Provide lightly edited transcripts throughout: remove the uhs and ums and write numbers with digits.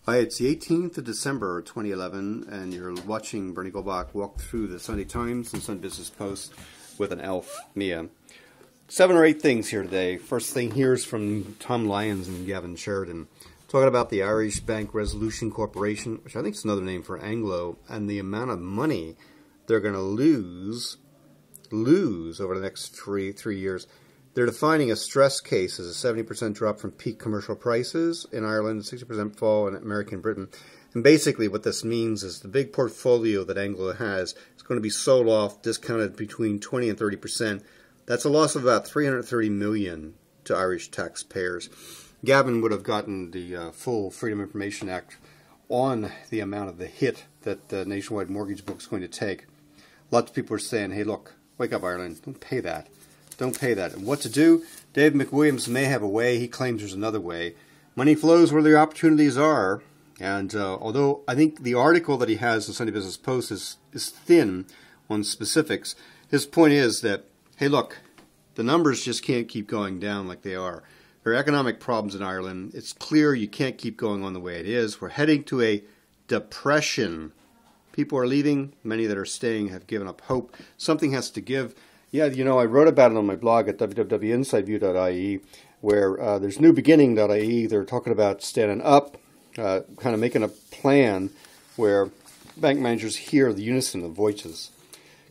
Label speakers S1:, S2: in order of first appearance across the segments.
S1: Hi, it's the 18th of December 2011, and you're watching Bernie Goldbach walk through the Sunday Times and Sunday Business Post with an elf, Mia. 7 or 8 things here today. First thing here is from Tom Lyons and Gavin Sheridan, talking about the Irish Bank Resolution Corporation, which I think is another name for Anglo, and the amount of money they're going to lose over the next three years. They're defining a stress case as a 70% drop from peak commercial prices in Ireland, 60% fall in America and Britain. And basically what this means is the big portfolio that Anglo has is going to be sold off, discounted between 20 and 30%. That's a loss of about $330 million to Irish taxpayers. Gavin would have gotten the full Freedom of Information Act on the amount of the hit that the Nationwide Mortgage Book is going to take. Lots of people are saying, hey, look, wake up, Ireland, don't pay that. Don't pay that. And what to do? Dave McWilliams may have a way. He claims there's another way. Money flows where the opportunities are. And although I think the article that he has in Sunday Business Post is thin on specifics, his point is that, hey, look, the numbers just can't keep going down like they are. There are economic problems in Ireland. It's clear you can't keep going on the way it is. We're heading to a depression. People are leaving. Many that are staying have given up hope. Something has to give. Yeah, you know, I wrote about it on my blog at www.insideview.ie, where there's newbeginning.ie. They're talking about standing up, kind of making a plan where bank managers hear the unison of voices.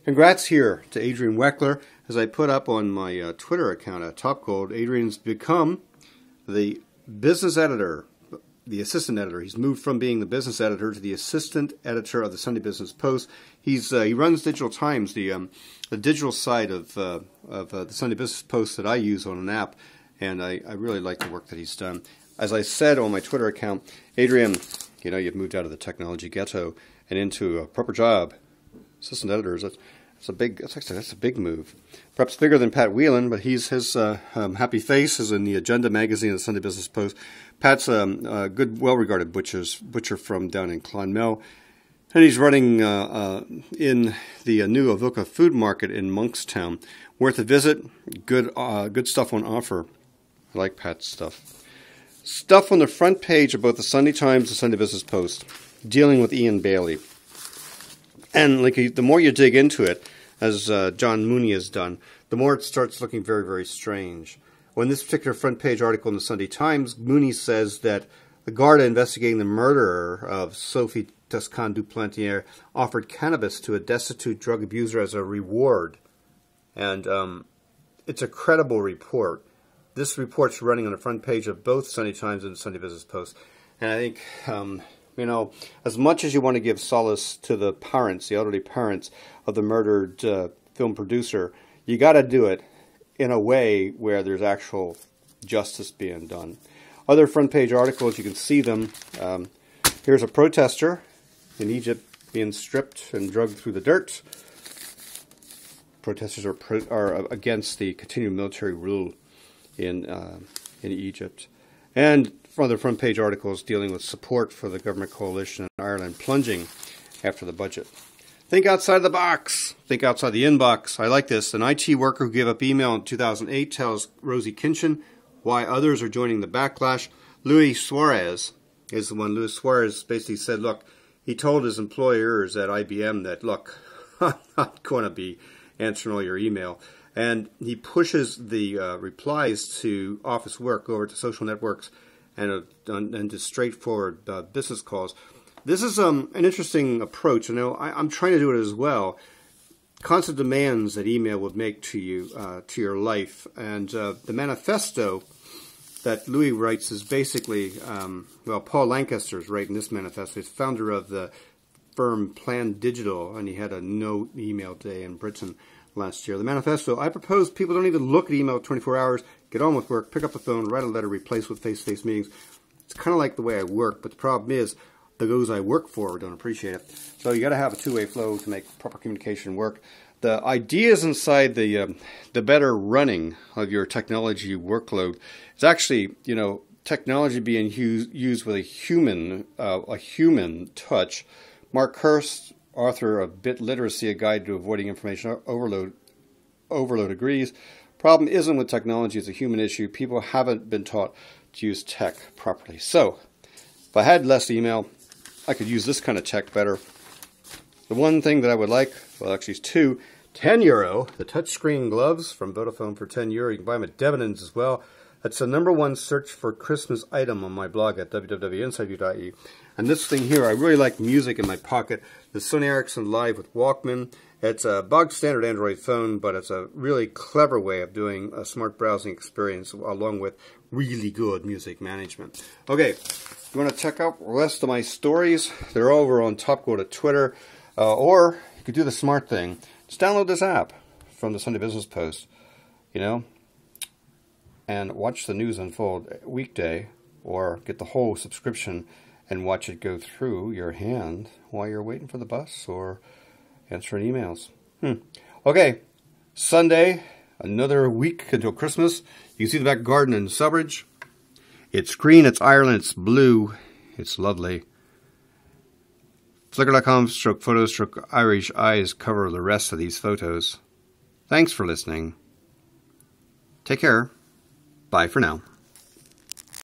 S1: Congrats here to Adrian Weckler. As I put up on my Twitter account at topgold, Adrian's become the business editor, the assistant editor. He's moved from being the business editor to the assistant editor of the Sunday Business Post. He runs Digital Times, the digital side of the Sunday Business Post that I use on an app, and I really like the work that he's done. As I said on my Twitter account, Adrian, you know, you've moved out of the technology ghetto and into a proper job. Assistant editors, that's a big move. Perhaps bigger than Pat Whelan, but his happy face is in the Agenda magazine of the Sunday Business Post. Pat's a good, well-regarded butcher from down in Clonmel, and he's running in the new Avuka food market in Monkstown. Worth a visit. Good stuff on offer. I like Pat's stuff. Stuff on the front page of both the Sunday Times and Sunday Business Post dealing with Ian Bailey. And like the more you dig into it, as John Mooney has done, the more it starts looking very, very strange. On this particular front page article in the Sunday Times, Mooney says that the Garda investigating the murderer of Sophie Toscan Duplantier offered cannabis to a destitute drug abuser as a reward. And it's a credible report. This report's running on the front page of both Sunday Times and Sunday Business Post. And I think, you know, as much as you want to give solace to the parents, the elderly parents of the murdered film producer, you got to do it in a way where there's actual justice being done. Other front page articles, you can see them. Here's a protester in Egypt being stripped and dragged through the dirt. Protesters are against the continued military rule in Egypt. And other front page articles dealing with support for the government coalition in Ireland plunging after the budget. Think outside the box. Think outside the inbox. I like this. An IT worker who gave up email in 2008 tells Rosie Kinchin why others are joining the backlash. Luis Suarez is the one. Luis Suarez basically said, look, he told his employers at IBM that, look, I'm not going to be answering all your email. And he pushes the replies to office work over to social networks and to straightforward business calls. This is an interesting approach. You know, I'm trying to do it as well. Constant demands that email would make to you, to your life. And the manifesto that Louis writes is basically, well, Paul Lancaster is writing this manifesto. He's founder of the firm Plan Digital, and he had a no email day in Britain last year. The manifesto, I propose people don't even look at email 24 hours, get on with work, pick up the phone, write a letter, replace with face-to-face meetings. It's kind of like the way I work, but the problem is those I work for don't appreciate it. So you got to have a two-way flow to make proper communication work. The ideas inside the better running of your technology workload is actually, you know, technology being used with a human touch. Mark Hurst, author of Bit Literacy, A Guide to Avoiding Information Overload, agrees. Problem isn't with technology, it's a human issue. People haven't been taught to use tech properly. So, If I had less email, I could use this kind of check better. The one thing that I would like, well actually it's two, €10, the touchscreen gloves from Vodafone for €10. You can buy them at Debenhams as well. That's the #1 search for Christmas item on my blog at www.insideview.e. And this thing here, I really like music in my pocket. The Sony Ericsson Live with Walkman. It's a bog standard Android phone, but it's a really clever way of doing a smart browsing experience along with really good music management. Okay, you want to check out the rest of my stories? They're over on topgold at Twitter. Or you could do the smart thing. Just download this app from the Sunday Business Post, you know, and watch the news unfold weekday, or get the whole subscription and watch it go through your hand while you're waiting for the bus or answering emails. Okay, Sunday, another week until Christmas. You can see the back garden in Subbridge. It's green, it's Ireland, it's blue, it's lovely. Flickr.com/photos/Irish eyes cover the rest of these photos. Thanks for listening. Take care. Bye for now.